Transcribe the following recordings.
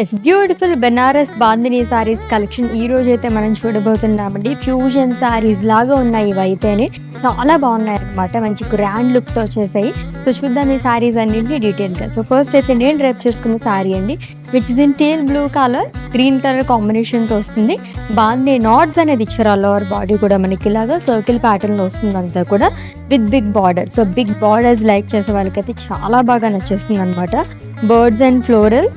Yes beautiful Banaras bandhani saris collection ఈ రోజు అయితే మనం చూడబోతున్నామండి. ఫ్యూజన్ సారీస్ లాగా ఉన్నాయి ఇవైతేనే, చాలా బాగున్నాయి అనమాట. మంచి గ్రాండ్ లుక్ తో వచ్చేసాయి. సో చూద్దాం ఈ సారీస్ అన్నింటి డీటెయిల్ గా. సో ఫస్ట్ అయితే నేను డ్రైప్ చేసుకున్న సారీ అండి, which is in tale blue colour, green colour combination తో వస్తుంది. బాందినీ నాట్స్ అనేది ఇచ్చారు. ఆల్ ఓవర్ బాడీ కూడా మనకి ఇలాగా సర్కిల్ ప్యాటర్న్ లో వస్తుంది, అంతా కూడా with big border. So big borders like చేసే వాళ్ళకైతే చాలా బాగా నచ్చేస్తుంది అనమాట. Birds and florals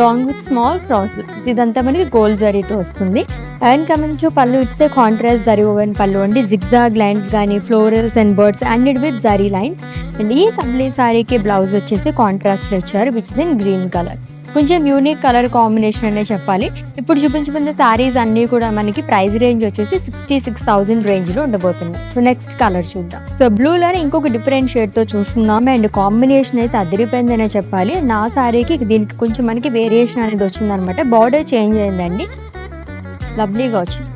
long with small crosses, ఇదంతా మనకి గోల్డ్ జరీతో వస్తుంది. అండ్ కమింగ్ టు పళ్ళు, it's a contrast zari woven పళ్ళు అండి. జిగ్జాగ్ లైన్స్ కానీ florals and birds and with zari lines. And ఈ కంప్లీట్ సారీకి బ్లౌజ్ వచ్చేసి కాంట్రాస్ట్ ఇచ్చారు, which is in green colour. కొంచెం యూనిక్ కలర్ కాంబినేషన్ అనే చెప్పాలి. ఇప్పుడు చూపించుకున్న సారీస్ అన్ని కూడా మనకి ప్రైస్ రేంజ్ వచ్చేసి 66,000 రేంజ్ లో ఉండబోతున్నాయి. సో నెక్స్ట్ కలర్ చూద్దాం. సో బ్లూలోనే ఇంకొక డిఫరెంట్ షేడ్ తో చూస్తున్నాము. అండ్ కాంబినేషన్ అయితే అదిరిపోయిందనే చెప్పాలి. నా సారీకి దీనికి కొంచెం మనకి వేరియేషన్ అనేది వచ్చింది అనమాట. బార్డర్ చేంజ్ అయిందండి, లవ్లీగా వచ్చింది.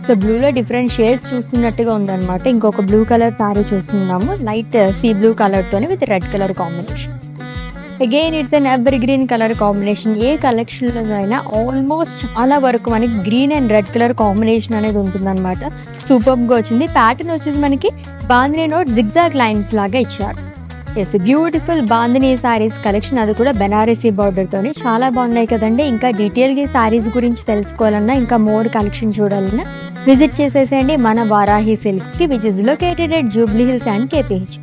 సో బ్లూలో డిఫరెంట్ షేడ్స్ చూస్తున్నట్టుగా ఉందన్నమాట. ఇంకొక బ్లూ కలర్ సారీ చూస్తున్నాము, లైట్ సీ బ్లూ కలర్ తోని with red colour combination. Again it's an evergreen colour combination. ఏ కలెక్షన్లో అయినా ఆల్మోస్ట్ చాలా వరకు మనకి green and red colour combination అనేది ఉంటుందన్నమాట. సూపర్గా వచ్చింది. ప్యాటర్న్ వచ్చేసి మనకి బాందినీ నోట్ జిగ్జాగ్ లైన్స్ లాగా ఇచ్చారు. Yes beautiful bandhani saris collection, అది కూడా బెనారసీ బార్డర్తోని చాలా బాగున్నాయి కదండి. ఇంకా డీటెయిల్గా ఈ సారీస్ గురించి తెలుసుకోవాలన్నా, ఇంకా మోర్ కలెక్షన్ చూడాలన్నా విజిట్ చేసేసేయండి మన వారాహి సిల్క్స్కి, which is located at Jubilee Hills and KPH.